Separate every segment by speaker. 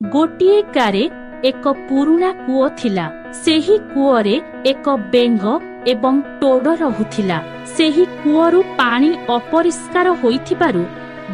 Speaker 1: गोटिए गारे एक पुरुणा कूओ थिला। सेही कूओरे एक बेंग एवं टोड रहुथिला। सेही कूओरु पानी अपरिष्कार होइथिबारु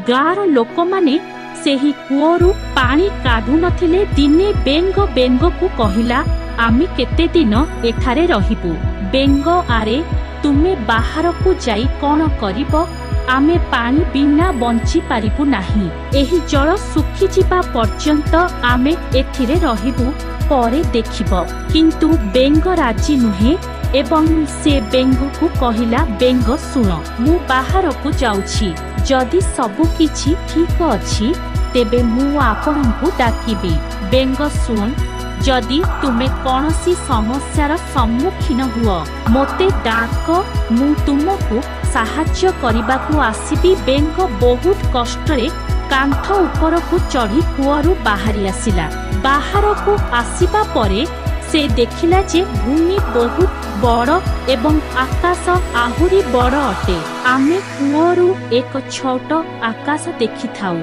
Speaker 1: गार लोकमाने सेही कूओरु पानी काढु नथिले। दिने बेंग बेंगकु कहिला, आमी केते दिन एठारे रहिबु। बेंग, आरे तुमे बाहरकु जाई कोन करिबो? आमे पानी बिना बंची पारिबु नाही। एही जल सुखी जिबा पर्यंत आमे एथिरे रहिबु, परे देखिबो। किंतु बेंग राजी नुहे एवं से बेंगकु कहिला, बेंग सुन, मु बाहरकु जाउछि। जदि सबु किछि ठीक अछि तेबे मु आपनकु डाकिबी। बेंग सुन, जदि तुमे कोनोसी समस्यार सम्मुखीन हुओ मोते डाक, मु तुमको साहाय्य करिबाकु आसीबी। बेंग बहुत कष्टरे कांथ उपरकु चढ़ी कूअरु बाहरी आसिला। बाहरकु आसीबा परे से देखिला जे भूमि बहुत बड़ एवं आकाश आहुरी बड़ अटे। आमे कूअरु एक छोट आकाश देखि थाउ।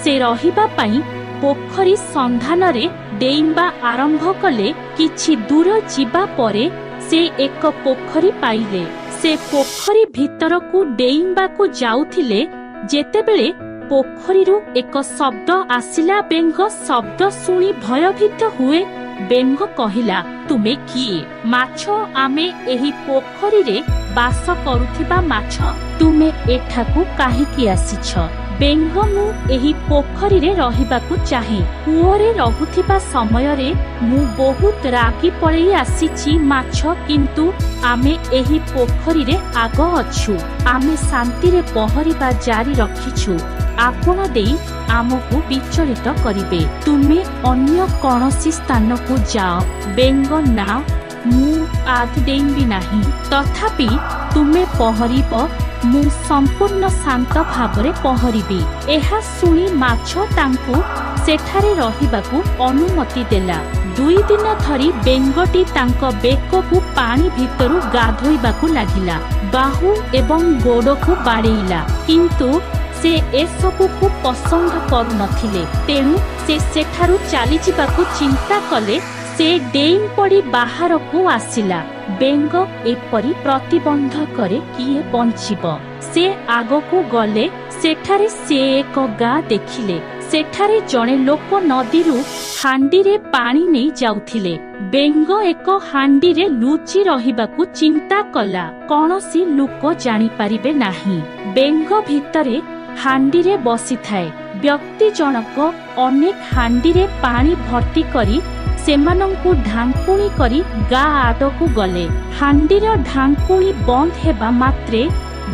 Speaker 1: से रहिबा पई पोखरी संधान रे डेइबा आरंभ कले। किछि दूर जिबा परे से एक पोखरी पाइले। से पोखरी भितरकु डेइबाकु जाउथिले जेतेबेले पोखरीरु एक शब्द आसिला। बेंग शब्द सुनी भयभीत हुए। बेंग कहिला, तुमे किए? माछ, आमे एही पोखरी रे बास करुथिबा माछ। तुमे एठाकु काहिकी आसिछ? बेंग, मु एही पोखरी रे रहिबाकु चाहे। कूओरे रहुथिबा समय रे मु बहुत रागी पळेई आसीछि माछ, किंतु आमे एही पोखरी रे आग अछु। आमे शांति रे पहरिबा जारी रखिछु। आपण देई आमको विचलित करिबे। तुमे अन्य कोनोसी स्थान को जाओ। बेंग, ना, मु आग देइबी नाही। तथापि तुमे पहरिब, मु संपूर्ण शांत भावरे पहरिबी। एहा सुनी माछ तांकु सेठारे रहिबाकु अनुमति देला। 2 दिन धरी बेंगटी तांक बेककु पानी भितरु गाधोइबाकु लागिला। बाहु एवं गोड़कु बाड़ेइला, किंतु से एसबुकु पसंद करू नथिले। तेणु से सेठारु चली जिबाकु चिंता कले। से डेइन पड़ी बाहरकु आसिला। बेंग एपरी प्रतिबंधकरे किए बंचिबो। से आगकु गले। सेठारे से एक गाँ देखिले। सेठारे जणे लोक नदीरु हांडी रे पानी नहीं जाउथिले। बेंग एक हांडी रे लुचि रहिबाकु चिंता कला। कोनोसी लोक जानि पारिबे नाही। बेंग भितरे हांडी रे बसी थाए। व्यक्ति जनक अनेक हांडी रे पानी भर्ती करी सेमानंकु ढांकुणी करी गा आडकु गले। हांडीर ढांकुणी बंद हेबा मात्रे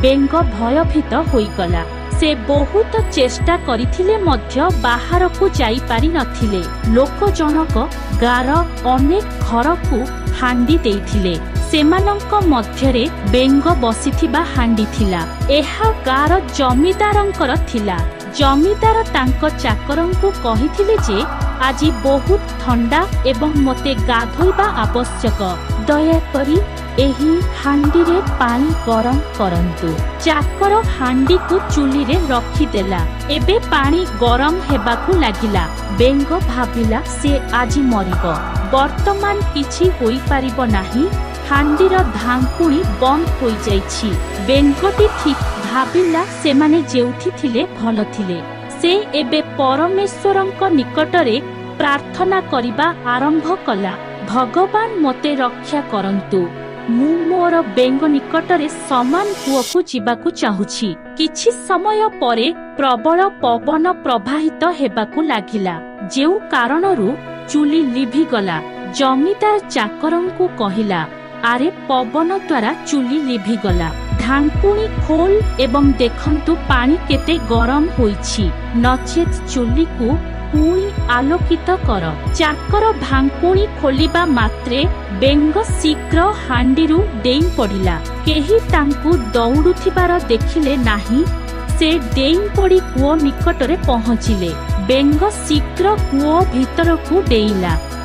Speaker 1: बेंग भयभीत होइगला। से बहुत चेष्टा करिथिले मध्य बाहरकु जाई पारि नथिले। लोक जनक गार अनेक घरकु हांडी देइथिले। सेमानंक मध्यरे बेंग बसिथिबा हांडी थिला। एहा गार जमीदारंकर थिला। जमीदार तांक चाकरंकु कहिथिले जे आजी बहुत ठंडा एवं मते गाधोइबा आवश्यक। दयाकरी एही हांडी रे पानी गरम करंतु। चाकर हांडी को चुली रे रखिदेला। एबे पानी गरम हेबाकु लागिला। बेंग भाबिला से आजी मरिबो। वर्तमान किछि होई पारिबो नाही। हांडीर ढांकुणी बंद होई जाइछि। बेंगटी ठीक भाबिला सेमाने जेउथि थिले भल थिले। से एबे परमेश्वरंक निकटरे प्रार्थना करिबा आरंभ कला। भगवान मते रक्षा करंतु। मु मोर बेंग निकटरे समान कूओकु जिबाकु चाहुछि। किछि समय परे प्रबल पवन प्रवाहित हेबाकु लागिला। जेउ कारणरु चुली लिभि गला। जमीदार चाकरंकु कहिला, आरे पवन द्वारा चुली लिभि गला। ढांकुणी खोल एवं देखंतु पानी केते गरम होइछि। नचेत चुली को पुणी आलोकित कर। चाकर ढांकुणी खोलिबा मात्रे बेंग शीघ्र हांडीरु डेई पड़िला। केही तांकु दौड़ुथिबार देखिले नाही। से डेई पड़ी कूओ निकटरे पहुंचिले। बेंग शीघ्र कूओ भितरकु डेइला।